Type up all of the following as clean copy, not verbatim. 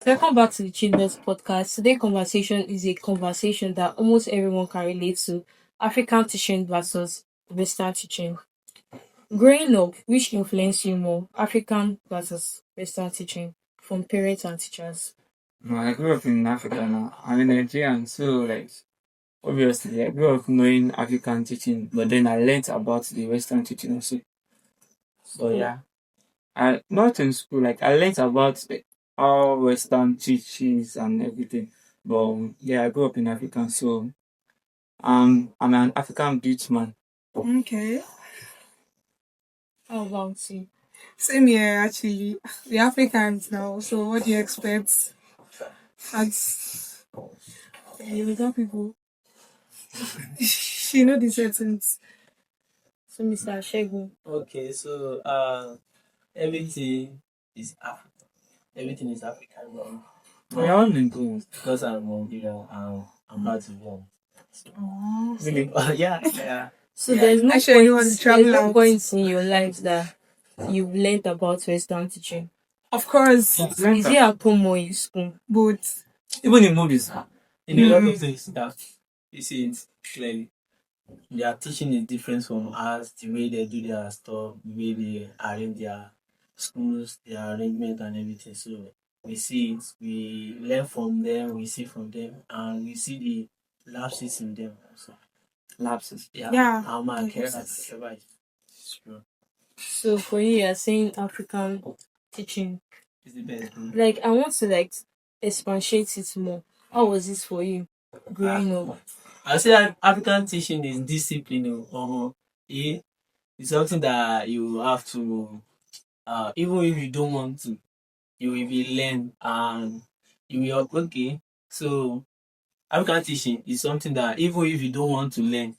Welcome back to the Children's Podcast. Today's conversation is a conversation that almost everyone can relate to: African teaching versus Western teaching. Growing up, which influenced you more, African versus Western teaching, from parents and teachers? No, I grew up in Africa now. I'm in Nigeria, so like obviously I grew up knowing African teaching, but then I learnt about the Western teaching also. So yeah, I not in school. Like I learnt about how Western teaches and everything. But yeah, I grew up in Africa, so I'm an African beach man. Okay. How about you? Same here, actually. The Africans now. So, what do you expect? As the Yoruba people, she know the settings. So, Mr. Shegun. Okay, so everything is African. Everything is African now. We are all in good. Because I'm Nigerian, I'm not to be honest. Oh, Really? Yeah. So, there's no actually, you want point, to travel there's no out. point in your life that you've learned about Western teaching. Of course, Is it at home or in school? but Even in movies. In a lot of things that you see it clearly. Their teaching is different from us, the way they do their stuff, the way they arrange their schools, their arrangement and everything. So we see it, we learn from them, we see from them, and we see the lapses in them also. Lapses. Yeah, How much lapses. it's true. So, for you, you're saying African teaching. It's the best. Like, I want to expatiate it more. How was this for you growing up? I say that African teaching is discipline. It's something that you have to, even if you don't want to, you will be learn and you will okay. So African teaching is something that even if you don't want to learn,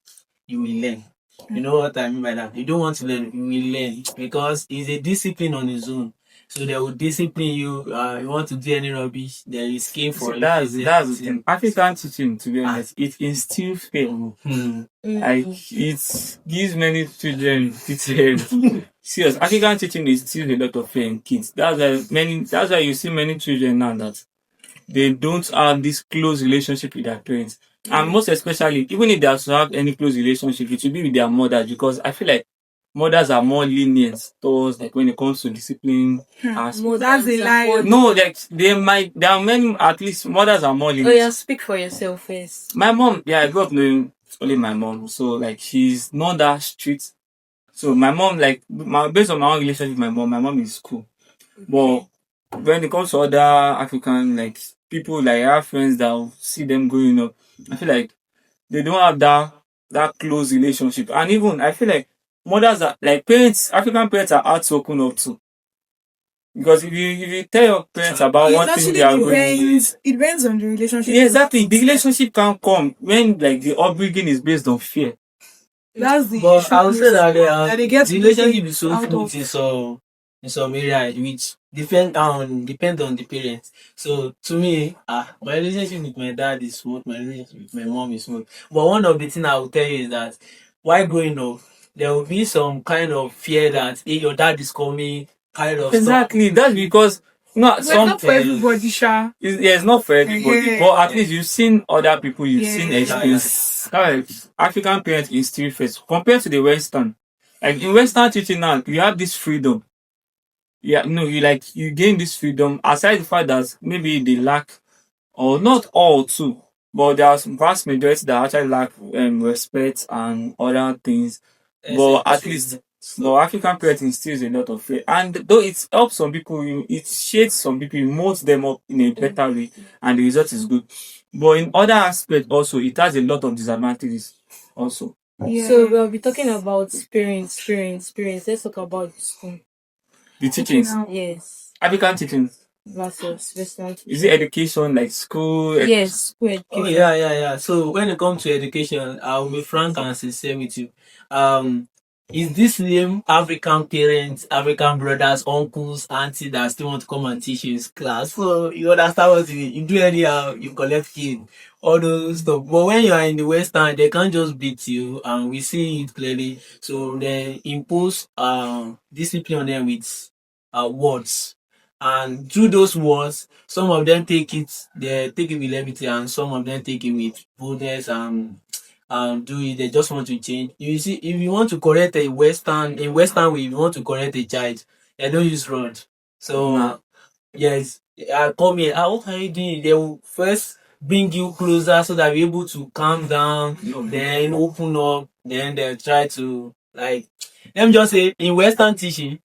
you will learn. You know what I mean by that? You don't want to learn, you will learn because it's a discipline on its own. So they will discipline you. You want to do any rubbish, there is scheme for So it. that's the thing. African teaching, to be honest, it instills fear. Like it gives many children fear. Serious, African teaching instills a lot of fear in kids. That's why you see many children now that they don't have this close relationship with their parents. And most especially, even if they have to have any close relationship, it will be with their mothers, because I feel like mothers are more lenient towards, like, when it comes to discipline. That's a lie. No, like there are many, at least mothers are more lenient. Oh yeah, speak for yourself first. My mom, I grew up knowing only my mom, so like she's not that strict. So my mom, like based on my own relationship with my mom is cool. But when it comes to other African, like people, like I have friends that will see them growing up, I feel like they don't have that close relationship. And even I feel like mothers are like parents, African parents are hard to open up to. Because if you tell your parents about one thing they are going through, it depends on the relationship. yeah, exactly. The relationship can come when like the upbringing is based on fear. That's the But I would say that they get the relationship is so out of- smooth in some areas which depend on the parents. So to me, my relationship with my dad is smooth, my relationship with my mom is smooth. But one of the things I will tell you is that while growing up, there will be some kind of fear that hey, your dad is coming, kind of Exactly. That's because not It's not for everybody, Sha. It's not for everybody, Yeah. but at least you've seen other people, you've seen Yeah. experience. Like, African parents instill first compared to the Western. Like in Western teaching now, you have this freedom. Yeah, no, you gain this freedom. Aside the fact that maybe they lack, or not all too, but there's vast majority that actually lack respect and other things. But at least, but African parents instills a lot of fear, and though it helps some people, it shades some people, it molds them up in a better way, and the result is good. But in other aspects also, it has a lot of disadvantages also. Yeah. So we'll be talking about parents. Let's talk about school. The teachings, Yes. African teachings Versus Western teaching. is it education like school? Yes, school education. Oh yeah. So when it comes to education, I'll be frank and sincere with you. it's this same African parents, African brothers, uncles, aunties that still want to come and teach you in class. So you understand what you do anyhow, you collect kid, all those stuff. But when you are in the Western, they can't just beat you, and we see it clearly. So they impose discipline on them with words. And through those words, some of them they take it with levity, and some of them take it with boldness and do it. They just want to change. You see, if you want to correct in Western way, if you want to correct a child, they don't use rod. So yes, I come here. What are you doing? They will first bring you closer so that you're able to calm down, then open up, then they try to like. Let me just say, in Western teaching,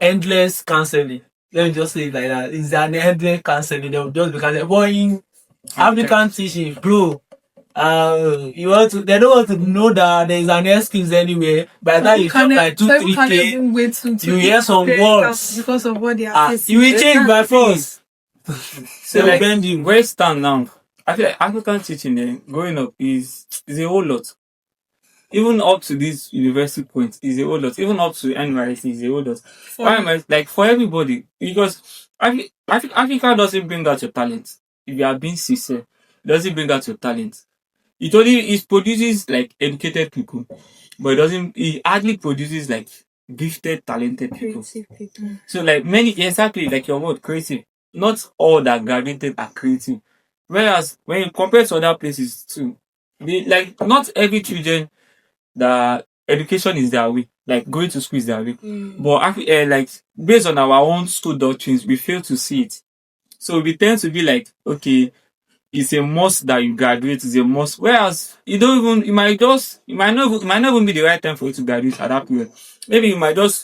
endless counseling. Let me just say it like that. It's an endless counseling. They will just be counseling. But in African teaching, bro, they don't want to know that there is an excuse anyway. By the time you talk like 2-3K, you hear some words because of what they are facing. you will change by force. So like where you stand now, I feel like African teaching growing up is a whole lot. Even up to this university point is a whole lot. Even up to NYC is a whole lot. Why am I like for everybody? Because Africa doesn't bring out your talent. If you are being sincere, it doesn't bring out your talent. It produces like educated people, but it hardly produces like gifted, talented people. Creative people. So like exactly like your word, creative. Not all that graduated are creative. Whereas when you compare to other places too, not every children that education is their way, like going to school is their way. But like based on our own school doctrines, we fail to see it. So we tend to be like, okay, it's a must that you graduate, it's a must. Whereas it might not even be the right time for you to graduate at that period. Maybe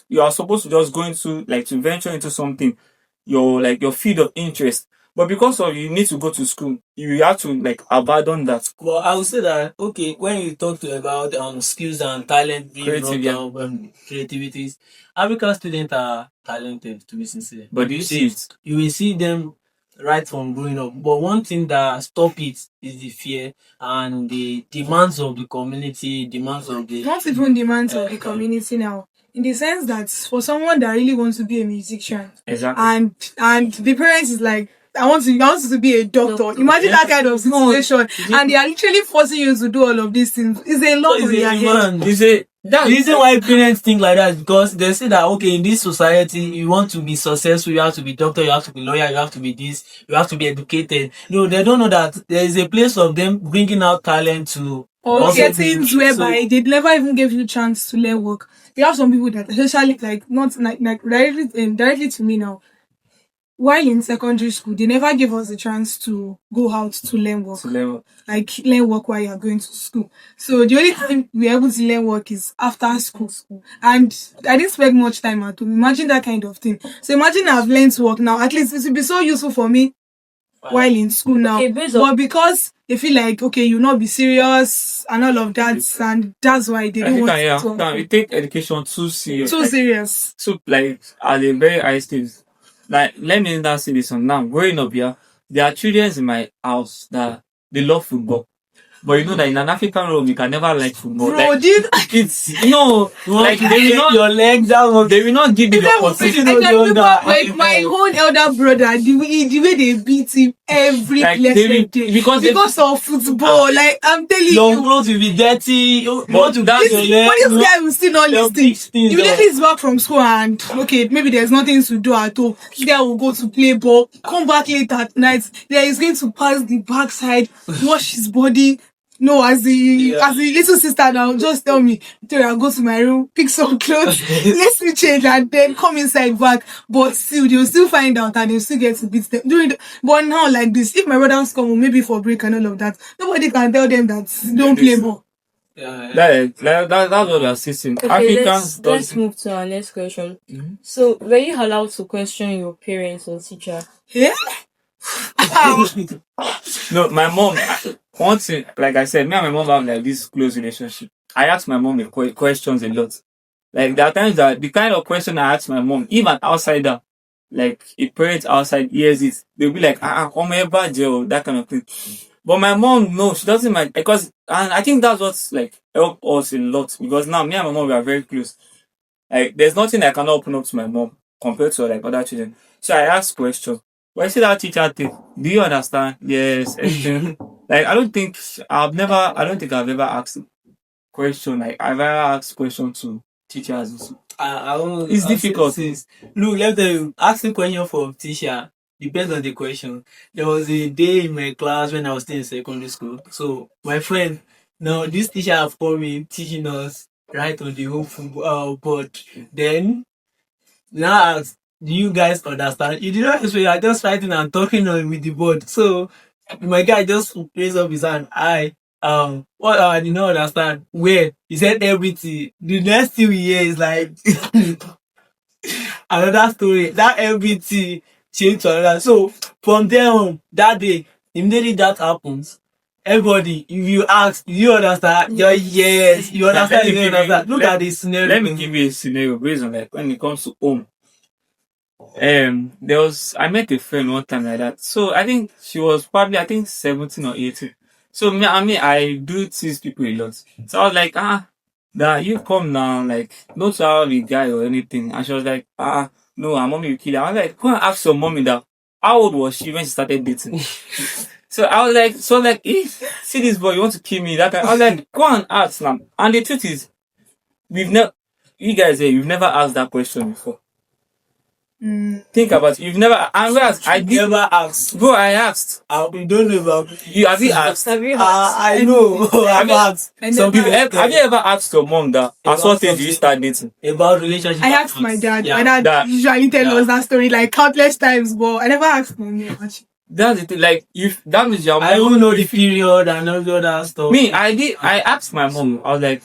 you are supposed to just go into like to venture into something, your field of interest. But because of you need to go to school, you have to like abandon that. Well, I would say that okay, when you talk about skills and talent being Creative, brought up, creativities, African students are talented to be sincere. But do you see it? You will see them right from growing up. But one thing that stop it is the fear and the demands of the community, demands of the Not even demands of the community now. In the sense that for someone that really wants to be a musician, Exactly. and the parents is like, I want you to be a doctor. Imagine that kind of situation, and they are literally forcing you to do all of these things. It's a lot on their head. The reason why parents think like that is because they say that okay, in this society, you want to be successful, you have to be doctor, you have to be lawyer, you have to be this, you have to be educated. No, they don't know that there is a place of them bringing out talent to or settings whereby they never even gave you a chance to learn work. We have some people that, especially like not like directly to me now. While in secondary school, they never gave us a chance to go out to learn work. Like learn work while you are going to school. So the only time we are able to learn work is after school. And I didn't spend much time at home. Imagine that kind of thing. So imagine I've learned to work now. At least it will be so useful for me while in school now. Okay, but because they feel like, okay, you'll not be serious and all of that, and that's why they don't want to. We take education too serious. Too serious. So like at a very high stage. Like let me now say this one now. Growing up here, there are children in my house that they love football. But you know that in an African home, you can never like football. Bro, like, it's like they will not your legs down. They will not give you the opportunity. Like my own elder brother, the way they beat him every blessed day because of football. Like I'm telling your you, clothes will be dirty. You want to dance your legs. But this guy will still not listen. Immediately he's back from school and okay, maybe there's nothing to do at all. This guy will go to play ball, come back late at night. Then he's going to pass the backside, wash his body. No, as the little sister now, just tell me, I'll go to my room, pick some clothes, let me change, and then come inside back. But still, they'll still find out and they'll still get to beat them. But now, like this, if my brothers come, maybe for break and all of that, nobody can tell them that don't play ball. That's what we're assisting. Okay, let's move to our next question. Mm-hmm. So, were you allowed to question your parents or teacher? Yeah? No, my mom, once, like I said, me and my mom have like this close relationship. I ask my mom questions a lot. Like there are times that the kind of question I ask my mom, even outsider, like a parent outside hears it, they'll be like, that kind of thing. But my mom, no, she doesn't mind because, and I think that's what's like helped us a lot because now me and my mom we are very close. Like, there's nothing I cannot open up to my mom compared to like other children. So I ask questions. When I see that teacher thing, do you understand? Yes, everything. Like, I don't think I've ever asked a question. Like, I've ever asked question to teachers. I won't It's answer difficult. since. Look, let them ask the question for teacher. Depends on the question. There was a day in my class when I was still in secondary school. So my friend, now this teacher have called me teaching us right on the whole football board. Then now I ask, do you guys understand? You did not explain. I just writing and talking on with the board. So my guy just raised up his hand. What I did not understand. Where he said everything. The next thing we hear is like another story. That everything changed to another. So from there on, that day, immediately that happens. Everybody, if you ask, you understand? You're, yes, you understand, you understand. Look at the scenario. Let me give you a scenario based on like when it comes to home. I met a friend one time like that. So I think she was probably 17 or 18. So I do tease people a lot. So I was like, that you come now, like not to have a guy or anything. And she was like, no, her mommy will kill her. I was like, go and ask your mommy that. How old was she when she started dating? So I was like, if see this boy, you want to kill me, that I was like, go and ask now. And the truth is, we've never, you guys here, you've never asked that question before. Think about it. You've never, and whereas I did, never asked. bro, I asked. We don't know about You have you asked? Have you asked? I know. I've asked. Some people have you ever asked your mom that at About what age you something. start dating? About relationship. I asked my dad. Yeah. My dad That- usually tell Yeah. us that story like countless times, but I never asked mommy much. That's the thing. Like if that means your I mom. even know the period and all the other stuff. Me, I asked my mom. I was like,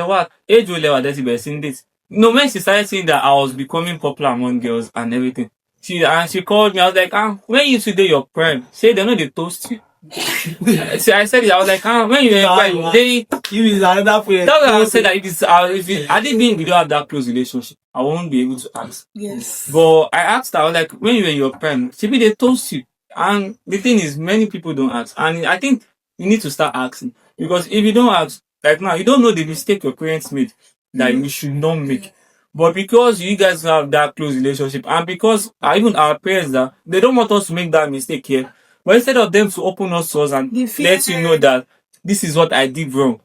what age will ever that you were seeing this? No, when she started saying that I was becoming popular among girls and everything. She called me. I was like, when you today your prime, say they know they toast you. So I said it. I was like, when you were prime, they. You is another friend. That's why I said that I didn't mean we don't have that close relationship. I won't be able to ask. Yes. But I asked her, I was like, when you were in your prime, maybe they toast you. And the thing is, many people don't ask. And I think you need to start asking. Because if you don't ask, like now, you don't know the mistake your parents made that you should not make. But because you guys have that close relationship, and because even our parents that they don't want us to make that mistake here. But instead of them to open us to us and They feel let you know that this is what I did wrong.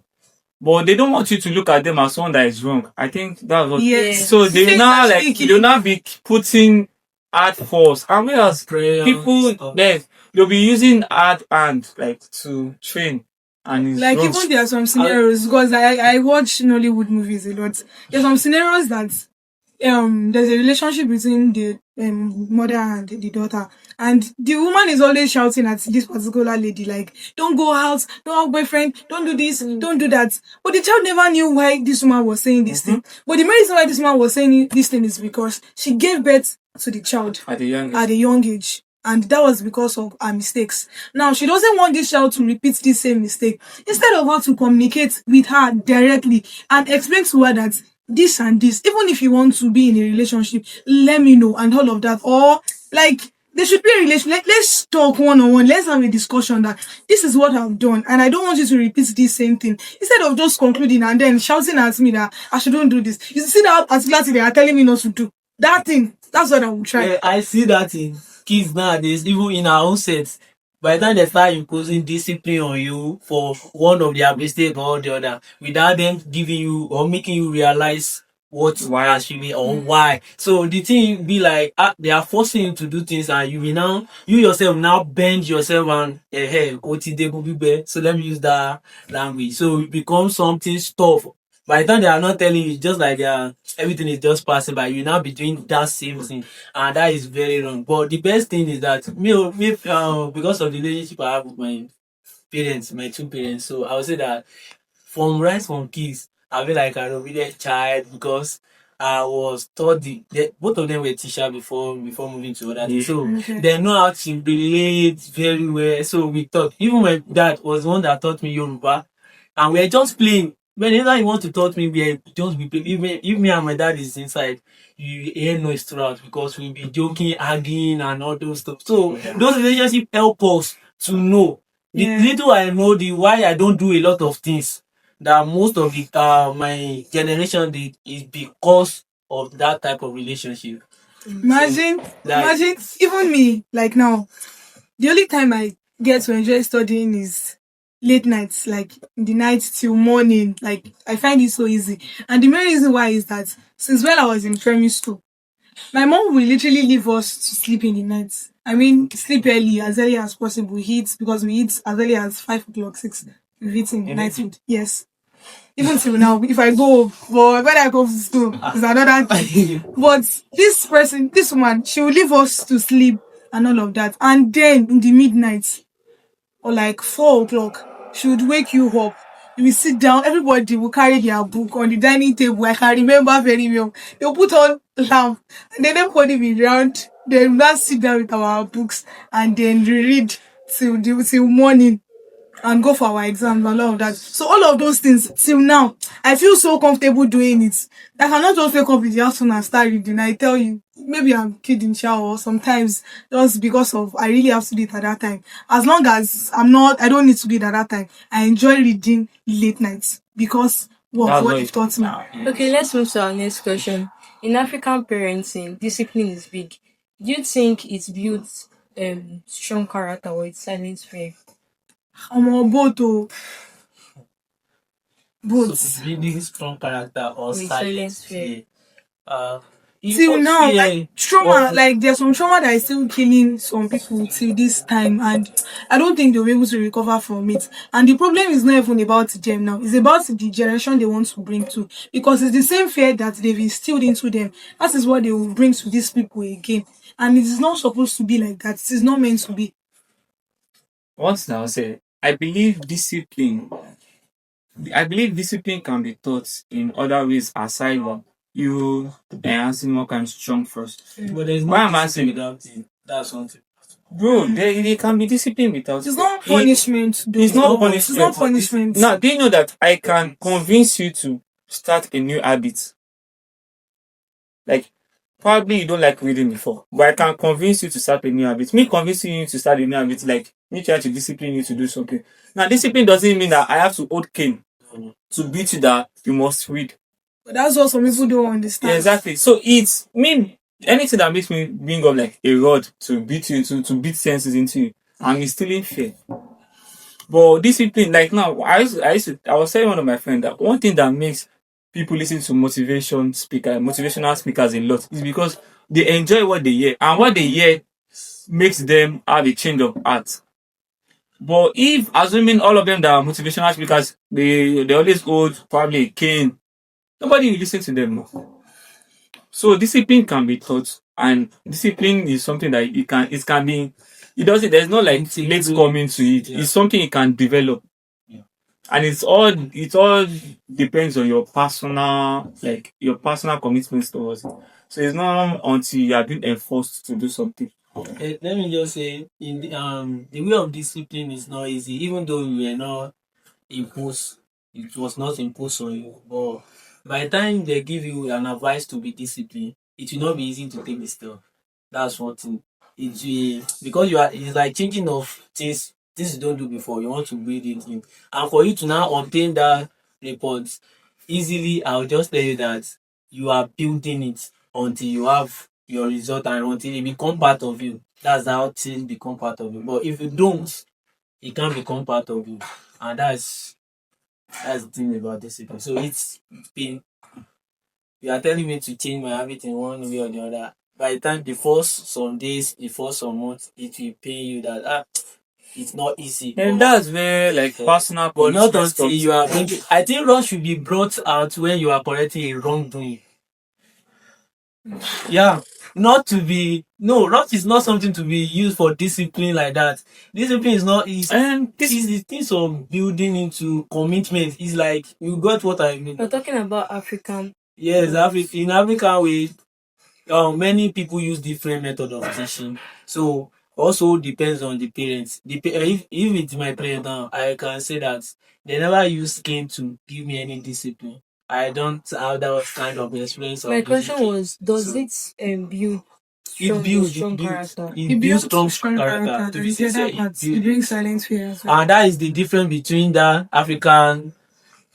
But they don't want you to look at them as someone that is wrong. I think that's what. Yes. So they will Fake now speaking. they'll now be putting hard force. And whereas Prayer, people, stuff. yes, they'll be using hard hand like to train. And it's Like wrong. even there are some scenarios because I watch Nollywood movies a lot. There's some scenarios that there's a relationship between the mother and the daughter, and the woman is always shouting at this particular lady like, "Don't go out, don't have boyfriend, don't do this, don't do that." But the child never knew why this woman was saying this thing. But the main reason why this woman was saying this thing is because she gave birth to the child At a young at a young age. And that was because of her mistakes. Now, she doesn't want this child to repeat this same mistake. Instead of her to communicate with her directly and explain to her that this and this, even if you want to be in a relationship, let me know and all of that. Or, like, there should be a relationship. Let's talk one-on-one. Let's have a discussion that this is what I've done and I don't want you to repeat this same thing. Instead of just concluding and then shouting at me that I shouldn't do this. You see that particular thing they are telling me not to do. That thing, that's what I will try. Yeah, I see that in kids nowadays, even in our own sets. By the time they start imposing discipline on you for one of their mistake or the other, without them giving you or making you realize what Why? actually or why. So the thing be like they are forcing you to do things and you yourself now bend yourself and hey, so let me use that language. So it becomes something tough. By the time they are not telling you, it's just like everything is just passing by. You now be doing that same thing, and that is very wrong. But the best thing is that because of the relationship I have with my parents, my two parents, so I would say that from kids, I feel like an obedient child because I was taught both of them were teachers before moving to other things. So Okay. they know how to relate very well. So we taught. Even my dad was the one that taught me Yoruba, and we're just playing. Whenever you want to talk to me, we just be playing. Even if me and my dad is inside, you hear noise throughout because we'll be joking, arguing, and all those stuff. So those relationships help us to know The Yeah. little I know, the why I don't do a lot of things, that most of the my generation did, is because of that type of relationship. So Imagine, that imagine, even me, like now, the only time I get to enjoy studying is late nights, like in the night till morning. Like I find it so easy. And the main reason why is that since when I was in primary school, my mom will literally leave us to sleep in the night. I mean, sleep as early as possible. We eat because we eat as early as 5 o'clock, 6. We've eaten night food. Yes. Even till now, if I go, but when I go to school, it's another thing. But this person, this woman, she will leave us to sleep and all of that. And then in the midnight, or like 4 o'clock, she would wake you up. You will sit down, everybody will carry their book on the dining table. I can remember very well. They'll put on lamp and then everybody will be round. Then we'll sit down with our books and then read till morning and go for our exams and all of that. So all of those things till now, I feel so comfortable doing it. I cannot just wake up in the afternoon and start reading. I tell you, maybe I'm kidding, sha, or sometimes just because of I really have to do it at that time. As long as I don't need to do it at that time. I enjoy reading late nights because That's what what it it taught me. Okay, let's move to our next question. In African parenting, discipline is big. Do you think it builds strong character or it silences fear? I'm on both, oh, so both. building strong character or Or it silence silences fear? fear. Uh, if Till now, like fear trauma, of like there's some trauma that is still killing some people till this time, and I don't think they'll be able to recover from it. And the problem is not even about them now; it's about the generation they want to bring to, because it's the same fear that they've instilled into them. That is what they will bring to these people again, and it is not supposed to be like that. It is not meant to be. Once now say, I believe discipline can be taught in other ways aside from you enhancing more kind of strong first. but there's Why no am I discipline saying, without it. That's something. bro? There can be discipline without It's not it. punishment, though. It's not It's not punishment. punishment. Now, do you know that I can convince you to start a new habit? Like, probably you don't like reading before, but I can convince you to start a new habit. Me convincing you to start a new habit, like me trying to discipline you to do something. Now, discipline doesn't mean that I have to hold cane to beat you that you must read. But that's what some people don't Yeah, understand. exactly. So it's me anything that makes me bring up like a rod to beat you to beat senses into you. I'm instilling fear. But discipline, like now, I was telling one of my friends that one thing that makes people listen to motivational speakers a lot is because they enjoy what they hear, and what they hear makes them have a change of heart. But if assuming all of them that are motivational speakers, they always hold probably a cane, nobody will listen to them more. So discipline can be taught, and discipline is something that it can be. It doesn't. There's no like late coming to it. Yeah. It's something you can develop, Yeah. and it all depends on your personal commitments towards it. So it's not until you are being enforced to do something. Let me just say, in the way of discipline is not easy, even though we were not imposed, it was not imposed on you. But by the time they give you an advice to be disciplined, it will not be easy to take the step. That's one thing. It will, because it's like changing of things you don't do before. You want to build it in, and for you to now obtain that report easily, I'll just tell you that you are building it until you have your result and until it become part of you. That's how things become part of you. But if you don't, it can't become part of you, and that's the thing about discipline. So it's been, you are telling me to change my habit in one way or the other. By the time the first some days, the first some months, it will pain you that it's not easy. And that's where like personal But not commitment until comes. you are bringing. I think wrong should be brought out when you are correcting a wrongdoing. Yeah, not to be no, wrath is not something to be used for discipline like that. Discipline is not And is the things of building into commitment. It's like you got what I mean. We're talking about African. Yes, in African way, many people use different method of teaching. So also depends on the parents. If it's my parent now, I can say that they never use cane to give me any discipline. I don't have that kind of experience My of using question cane. was, does So it build Strong character. it builds strong character. To be and the sincere, other part, it brings silent fear as well. and that is the difference between the African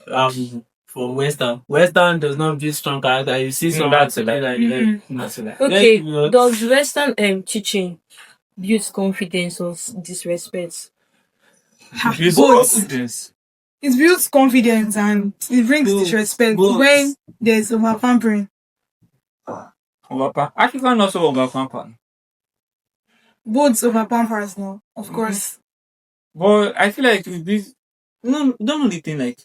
from Western. Western does not build strong character. You see some That's a lie. that's a lie. Okay, Like, does Western teaching build confidence or disrespect? It's Both. confidence. It builds confidence and it brings Both. disrespect Both. when there's over pampering. African also over pamper. Both over pampers now, of course. But I feel like with this, no, don't know the thing like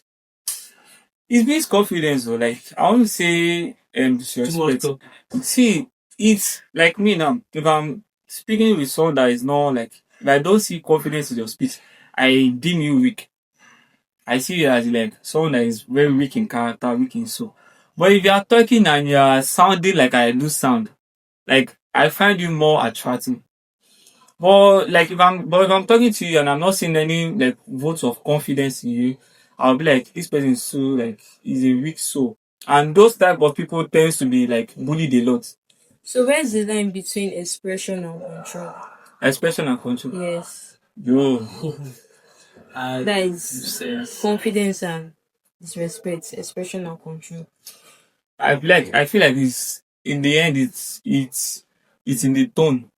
it builds confidence though. Like I want to say too much disrespect. talk. See, it's like me now. If I'm speaking with someone that is not like if I don't see confidence in your speech, I deem you weak. I see you as like someone that is very weak in character, weak in soul. But if you are talking and you are sounding like I do sound, like I find you more attractive. But like if I'm talking to you and I'm not seeing any like votes of confidence in you, I'll be like this person is so like is a weak soul. And those type of people tends to be like bullied a lot. So where's the line between expression and control? Expression and control. Yes, Yo. that is confidence and disrespect. Expression and control. I feel like it's in the end it's in the tone.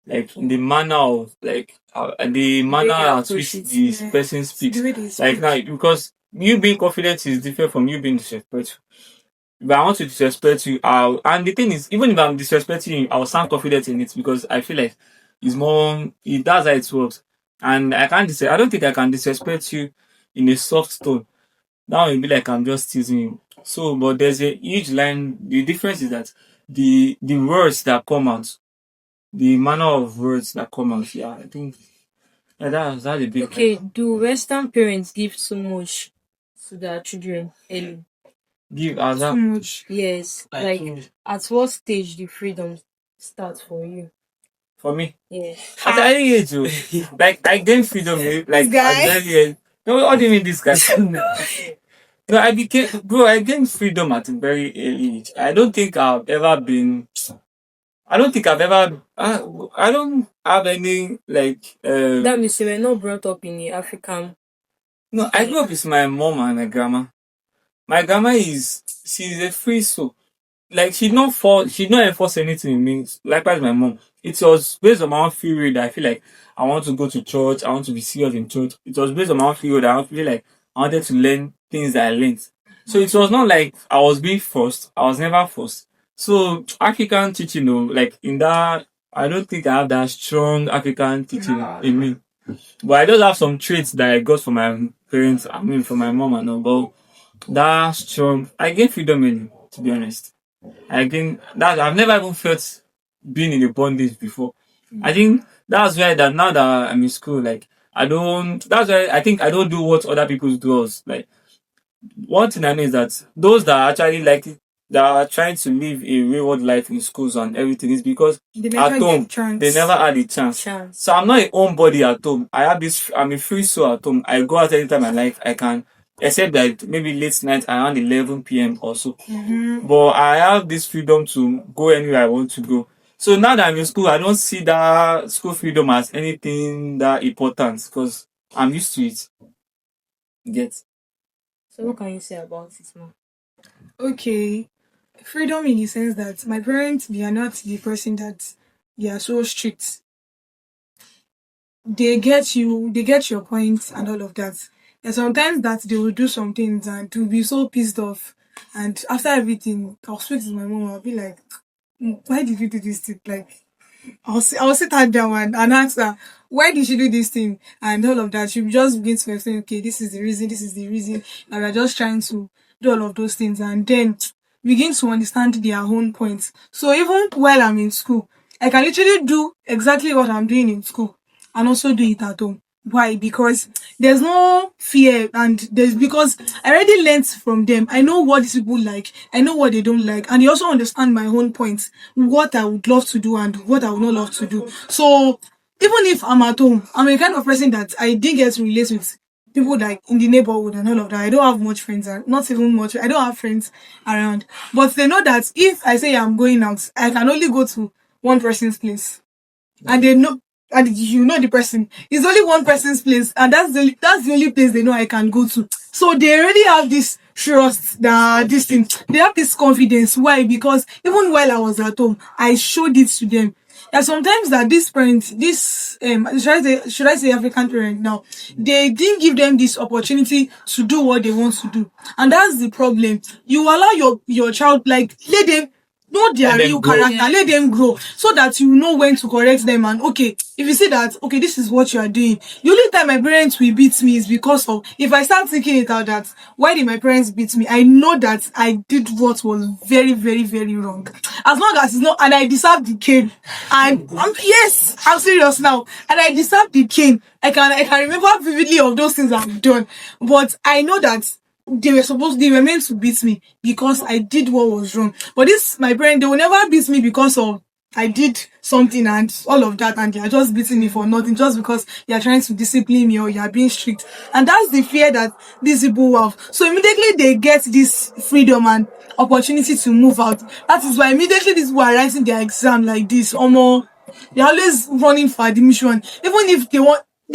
Like in the manner of like the manner you at approach which it. this Yeah. person speaks. The way they Like speak. now because you being confident is different from you being disrespectful. If I want to disrespect you, and the thing is, even if I'm disrespecting you, I'll sound confident in it because I feel like it's more that's how it works. And I don't think I can disrespect you in a soft tone. That will be like I'm just teasing you. So but there's a huge line. The difference is that the words that come out, the manner of words that come out, yeah, I think that's a big Okay, do Western parents give so much to their children early? give as Too a much. Yes, like at what stage the freedom starts for you? for me. Yeah. At an early age, oh, like I gained freedom, like This guy. at an early age. No, what do you mean this guy? No, I gained freedom at a very early age. I don't think I've ever been. I don't think I've ever. I don't have any like. That means you were not brought up in the African. No, I grew up with my mom and my grandma. My grandma she's a free soul. Like she not enforce anything in me. Likewise my mom. It was based on my own free will that I feel like I want to go to church, I want to be serious in church. It was based on my own free will that I feel like I wanted to learn things that I learned. So it was not like I was being forced. I was never forced. So African teaching though, like in that I don't think I have that strong African teaching in me. But I just have some traits that I got from my parents, I mean from my mom and all. But that strong I gained freedom in, to be honest. I think that I've never even felt being in a bondage before. I think that's why that now that I'm in school, like that's why I think I don't do what other people do. Like one thing I know is that those that actually like it, that are trying to live a wayward life in schools and everything is because They at never home get chance. they never had a chance. Chance. So I'm not a homebody at home. I'm a free soul at home. I go out anytime I like. I can except that maybe late night around 11 p.m. or so. But I have this freedom to go anywhere I want to go. So now that I'm in school, I don't see that school freedom as anything that important because I'm used to it. Get? So what can you say about it, man? Okay. Freedom in the sense that my parents, they are not the person that they are so strict. They get your point and all of that. There's sometimes that they will do some things and to be so pissed off. And after everything, I'll speak to my mom, I'll be like, why did you do this thing? Like, I'll sit her down and ask her, why did she do this thing? And all of that. She'll just begin to explain, okay, this is the reason. And we're just trying to do all of those things. And then begin to understand their own points. So even while I'm in school, I can literally do exactly what I'm doing in school and also do it at home. Why? Because there's no fear and because I already learned from them. I know what these people like. I know what they don't like. And they also understand my own points, what I would love to do and what I would not love to do. So even if I'm at home, I'm a kind of person that I didn't get to relate with people like in the neighborhood and all of that. I don't have much friends, not even much. I don't have friends around. But they know that if I say I'm going out, I can only go to one person's place. And they know, and you know the person. It's only one person's place, and that's the only place they know I can go to. So they already have this trust that this thing. They have this confidence. Why? Because even while I was at home, I showed it to them. And sometimes that this parent, this should I say African parent now, they didn't give them this opportunity to do what they want to do, and that's the problem. You allow your child, like, let them know their Let them real grow. character, let them grow, so that you know when to correct them. And okay, if you see that okay, this is what you are doing, the only time my parents will beat me is because of, if I start thinking it out, that why did my parents beat me, I know that I did what was very, very, very wrong. As long as it's not, and I deserve the cane. And yes, I'm serious now, and I deserve the cane. I can remember vividly of those things I've done, but I know that they were meant to beat me because I did what was wrong. But this, my parents, they will never beat me because of I did something and all of that, and they are just beating me for nothing, just because they are trying to discipline me or you are being strict. And that's the fear that these people have. So immediately they get this freedom and opportunity to move out. That is why immediately these people are writing their exam like this. Almost, they're always running for admission, even if they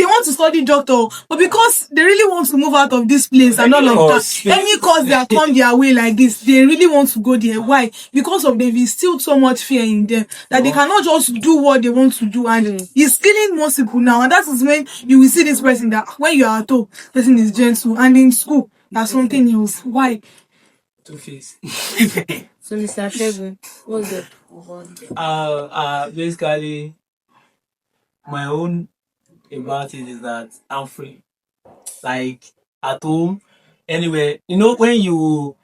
want to study doctor, but because they really want to move out of this place and all of that, any cause that come their way like this, they really want to go there. Why? Because of they've instilled so much fear in them that they cannot just do what they want to do, and it's killing most people now. And that is when you will see this person that when you are at home, person is gentle, and in school that's something else. Why? Two-Face. So, Mr. Shegun, what's the one? Basically, my own about it is that I'm free. Like at home, anywhere. You know, when your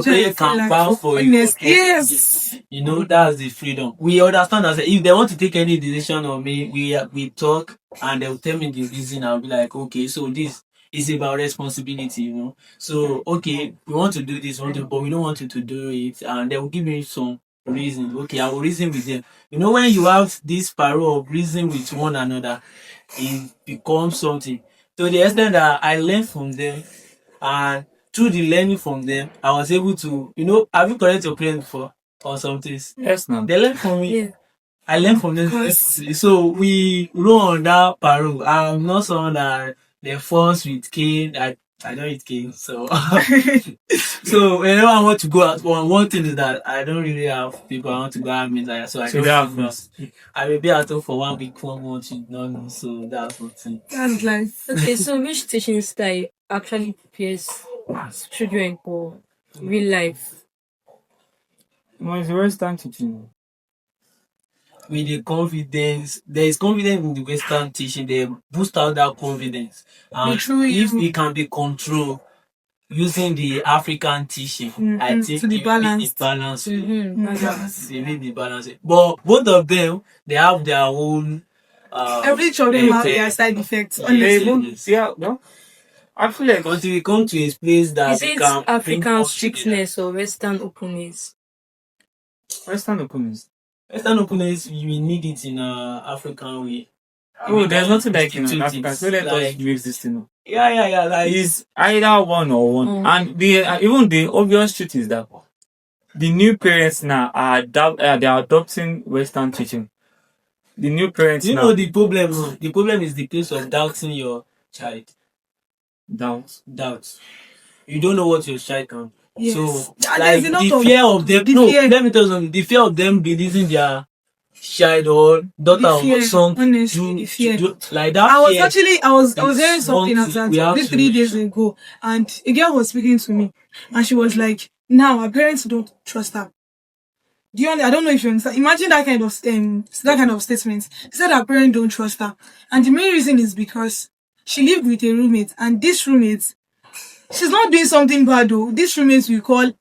parents can bow for you, Yes. you know, that's the freedom. We understand that if they want to take any decision on me, we talk and they'll tell me the reason. I'll be like, okay, so this is about responsibility, you know. So okay, we want to do this, but we don't want you to do it, and they will give me some reason. Okay, I will reason with them. You know, when you have this power of reason with one another, it becomes something. To the extent that I learned from them, and through the learning from them, I was able to, you know, have you corrected your parents before or something? Yes, now. They learn from me. Yeah. I learned from them. So we roll on that parole. I'm not someone that they force with cane. I don't eat cane, so so whenever I want to go out, one thing is that I don't really have people I want to go out with, like, so I So don't they have prefer. this. I will be at home for 1 week, 1 month, you know, so that's one thing. That's life. Okay, so which teaching style actually prepares children for real life? It's the Western teaching. With the confidence, there is confidence in the Western teaching, they boost out that confidence. And true if you. it can be controlled using the African teaching, I think To the it will be balance. the balance. Mm-hmm. It will be the balance. But both of them, they have their own. Every of them have their side effects. Honestly. Yeah, well, I feel like Until we come to a place that Is we it can bring African us together. strictness or Western openness? Western openness. Western openness, we need it in African way. Oh, there's nothing like in Institute Africa. it, So let us like, mix this thing up. yeah. Like It's either one or one. Mm. And even the obvious truth is that the new parents now are they are adopting Western teaching. The new parents you now know the problem. No? The problem is the case of doubting your child. Doubt. You don't know what your child can. Yes. So And like there's a lot the of fear of them. the No, fear. let me tell you something. The fear of them releasing their child or daughter The or fear, son honestly, the fear. like that. I was fear actually I was is hearing something something we after have this to- 3 days ago, and a girl was speaking to me, and she was like, "Now her parents don't trust her." I don't know if you understand. Imagine that kind of statement. She said her parents don't trust her, and the main reason is because she lived with a roommate, and this roommate, she's not doing something bad though. This roommate will call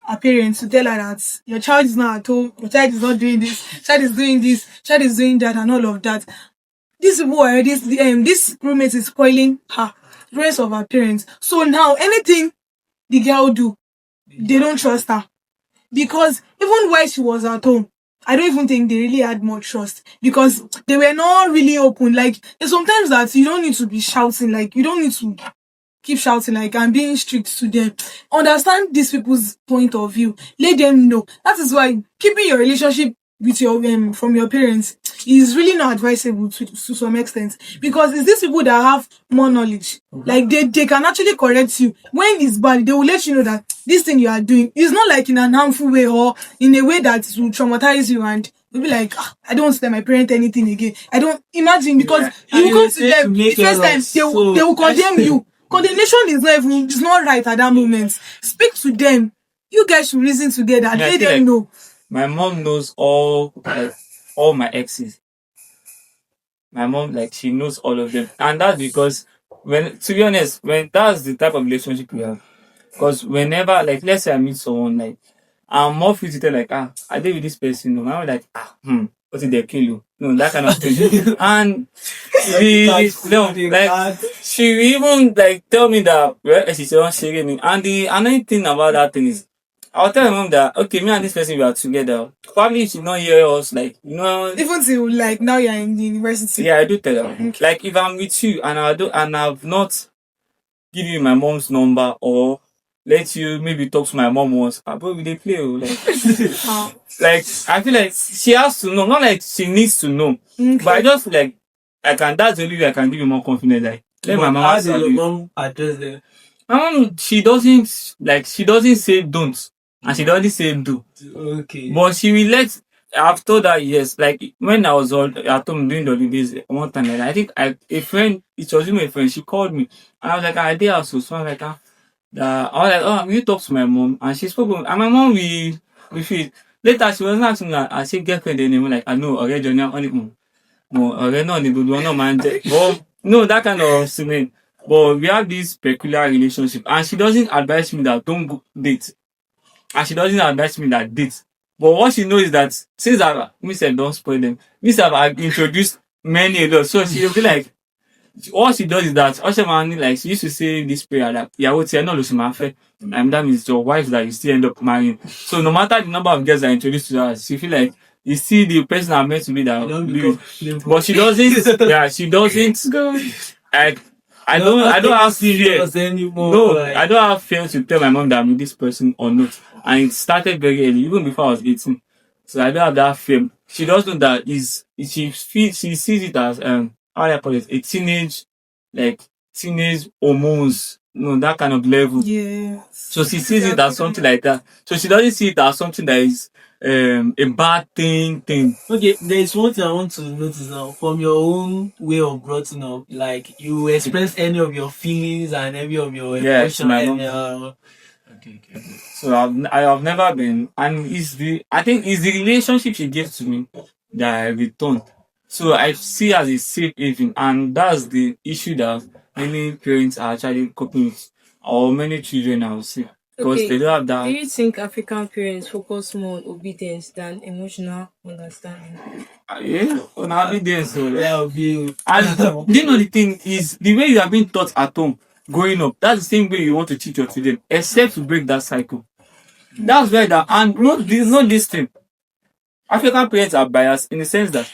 her parents to tell her that your child is not at home, your child is not doing this, child is doing this, child is doing that, and all of that. This boy, this roommate is spoiling her, the rest of her parents. So now anything the girl do, they don't trust her. Because even while she was at home, I don't even think they really had much trust because they were not really open. Like, there's sometimes that you don't need to be shouting, like, you don't need to keep shouting, like, and being strict to them. Understand these people's point of view. Let them know. That is why keeping your relationship with your from your parents is really not advisable to some extent, because it's these people that have more knowledge. Like, they can actually correct you when it's bad. They will let you know that this thing you are doing is not like in an harmful way or in a way that will traumatize you, and you'll be like, I don't want to tell my parent anything again. I don't imagine, because Yeah. you And go you to say them to the make first time, errors. they will condemn you. Condemnation is not even, it's not right at that moment. Speak to them. You guys should reason together. Yeah, I Let feel them like know. my mom knows all my exes. My mom, like, she knows all of them, and that's because, when, to be honest, when that's the type of relationship we have. Because whenever, like, let's say I meet someone, like, I'm more free to tell, like, I did with this person. No, I'm like, what did they kill you? No, that kind of thing. And she will even, like, tell me that, well, she's not sharing me. And the annoying thing about that thing is, I'll tell my mom that, okay, me and this person, we are together. Probably she not hear us, like, Even till, like, now you're in the university. yeah, I do tell her. Like, if I'm with you and I've not given you my mom's number, or let you maybe talk to my mom once, probably they play. Like, like, I feel like she has to know, not like she needs to know. Okay. But I just feel like that's the only way I can give you more confidence. Like, let my mom How answer did your you. mom address them? My mom, she doesn't say don't, and she doesn't say do. Okay. But she will let. I've told her yes. Like, when I was at home during the holidays one time, like, I think a friend, it was even a friend, she called me, and I was like, I did also. So I was like, I was like, will you talk to my mom? And she spoke, and my mom, we feel. Later, she was asking me, I said, girlfriend, then like, I know already, Johnny, only no, already, no, the good one, no, man. But no, that kind of thing. But we have this peculiar relationship, and she doesn't advise me that don't go date, and she doesn't advise me that date. But what she knows is that since don't spoil them, I've introduced many a lot, so she'll be like, what she does is that Oshamani, like, she used to say this prayer that Yahweh no Lucimafe, and that means your wife that you still end up marrying. So no matter the number of girls that are introduced to her, she feel like you see the person I'm meant to be that but she doesn't she doesn't like, I don't have fear anymore. no Like, I don't have fear to tell my mom that I'm with this person or not, and it started very early, even before I was 18. So I don't have that fear. She does know that she sees it as how do I call it, a teenage hormones, that kind of level. Yeah. So she sees it as something like that. So she doesn't see it as something that is a bad thing. okay, there is one thing I want to notice now. From your own way of growing up, like, you express any of your feelings and any of your Yes, emotions. my mom. Okay. So I have never been, and I think it's the relationship she gave to me that I return. So I see as a safe haven, and that's the issue that many parents are actually coping with, or many children, I would say, because Okay. they don't have Do that. you think African parents focus more on obedience than emotional understanding? Yeah, on obedience. So, Yeah, be and do you know the thing is the way you are being taught at home growing up, that's the same way you want to teach your children, except to break that cycle. That's why and not this thing. African parents are biased in the sense that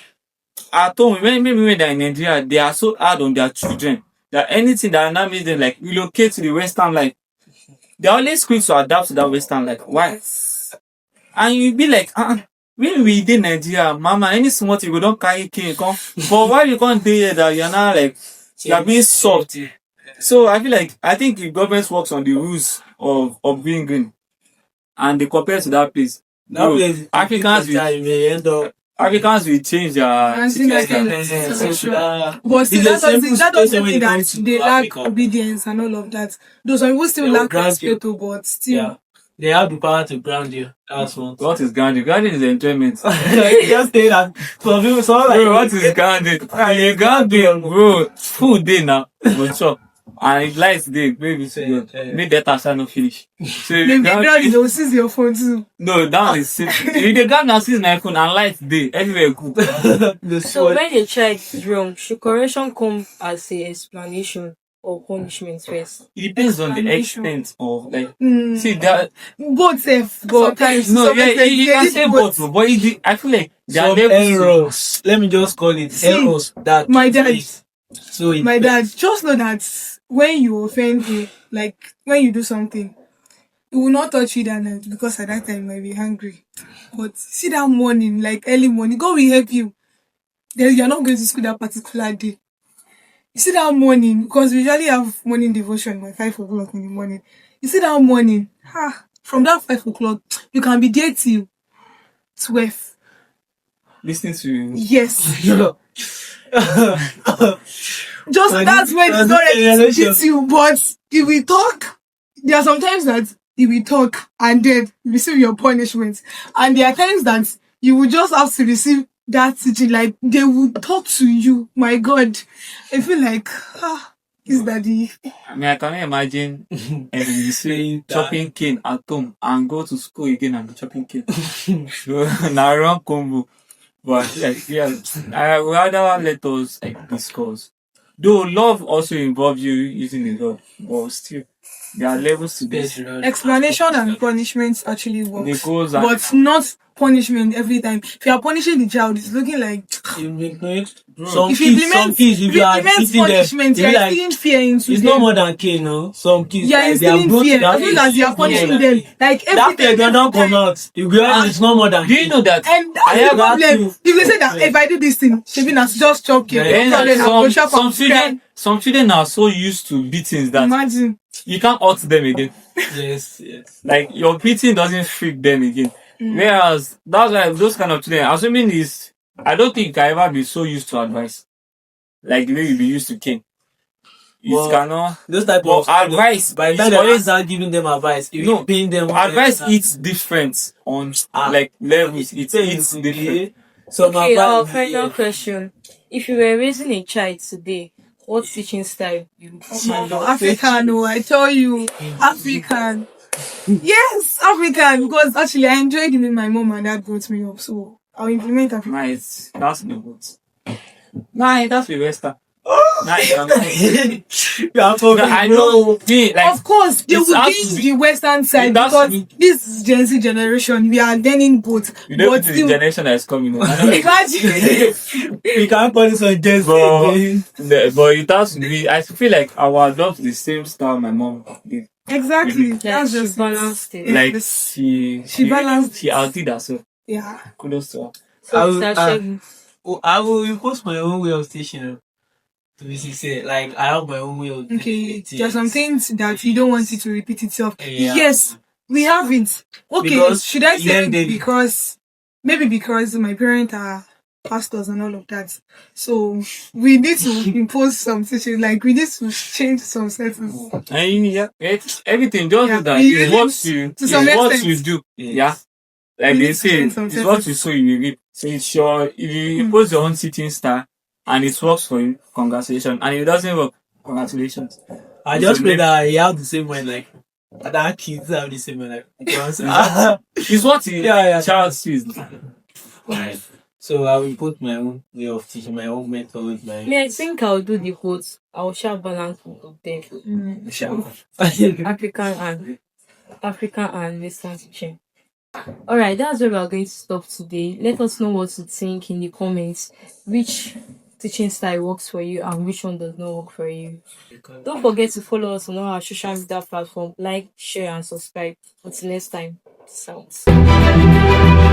at home, when they're in Nigeria, they are so hard on their children that anything that now makes them like relocate to the Western life, they're always quick to adapt to that Western life. Why? And you be like, when we did Nigeria, mama, any small thing, we don't carry king, come. But why you can't do it that you're not like, you're being soft? So I think the government works on the rules of being green, and they compare to that place. Bro, Africans will change their And think I can but still, that doesn't mean that they lack obedience and all of that. Those people still lack respect, but still. Yeah. They have the power to ground you. That's one. What is grounding? Grounding is enjoyment. Just say that. Some people, bro, what is grounding? Grounding, bro. Food day now. But chop. And it lights day. Baby, make that answer not finish. So They ground, they'll seize your phone too. No, that one is if they ground and seize my phone and light day, everywhere good. So when a child is wrong, should correction come as a explanation or punishment first? It depends on the Explanation. extent of like. Mm. See that. Both safe. But Sometimes. no, some yeah, extent, you they can need say both. both, but I feel like there are Some levels to- errors. Let me just call it See, errors that my dad- is so it My dad, just know that when you offend him, like when you do something, he will not touch you that night because at that time you might be hungry. But see that morning, like early morning, God will help you. Then you're not going to school that particular day. You see that morning, because we usually have morning devotion by 5 o'clock in the morning. You see that morning, from that 5 o'clock, you can be there till 12. listening to Yes. Just But that's this- when it's this not ready to generation- beat you. But if we talk, there are sometimes that if we talk and then you receive your punishment, and there are times that you will just have to receive that teaching. Like they will talk to you. My God, I feel like is daddy. I mean, I can imagine you say chopping cane at home and go to school again and be chopping cane. So, now wrong combo. But like, yeah, I would rather let us like discuss. Though love also involves you using the rod, but still, there are levels to this. Explanation and punishment actually It works, goes but not punishment every time. If you are punishing the child, it's looking like Some if you kids, implement, if you are implement beating them, punishment, they be you are like, instilling fear into it's them. no more than cane, no. Some kids, You are like, they are instilling both fear that as long as you are punishing them. Like That every fear time, don't come out. You realize it's no more than Do you know that? and that's I the have problem. to- If they say that if I do this thing, she be not just choking. Yeah, No problem, I'll go shop and cry. some children are so used to beatings that Imagine. you can't hurt them again. Yes, yes. Like your beating doesn't freak them again. Whereas that's why those kind of children, assuming is, I don't think you can ever be so used to advice, like the way you be used to cane. You Well, cannot. Those type But of advice, by the it's time they always start giving them advice, if no. you paying them Advice hits different on like levels. It hits different. Some Okay, our advice, final question. If you were raising a child today, what teaching style you would No, African, no, I tell you, African. Yes, African. Because actually, I enjoyed the way my mom and dad brought me up, so I'll implement African. Nice. That's the good. Nah, that's the Western. Nice. I know. Me, like, Of course, they It's will has be to in be- the Western side it has to because be- this is Gen Z generation. We are learning both. you don't But know the still, generation that is coming. I know. imagine. we can't call this one just But it has to be. I feel like I will adopt the same style my mom did. Exactly. Like That's she just balanced it. Like Yes. she balanced. She outdid herself. Yeah. Kudos to her. So, I will- Mr. Shegun, I will impose my own way of teaching. To be sincere, like I have my own way of Okay. teaching. There are some things that you don't want it to repeat itself. Yeah. Yes, we have it. Okay. Because Should I say learn daily. because maybe because my parents are pastors and all of that. So we need to impose some teaching, like we need to change some settings. And yeah, it's everything. Just Yeah, do that. we It's really- what you. to some It's what extent. you do. Yes. Yeah. Like We they need to say, change some it's what settings. you sow you will reap. So it's your, if you impose your own teaching style and it works for you, congratulations. And if it doesn't work, congratulations. I just pray that he have the same mind, like that kids have the same mind, like because It's what the Yeah. child sees. So I will put my own way of teaching, my own method, my me, I think I'll do the both. I'll share balance both of them. African and Western teaching. Alright, that's where we are going to stop today. Let us know what you think in the comments. Which teaching style works for you and which one does not work for you. Don't forget to follow us on all our social media platforms. Like, share, and subscribe. Until next time, peace out.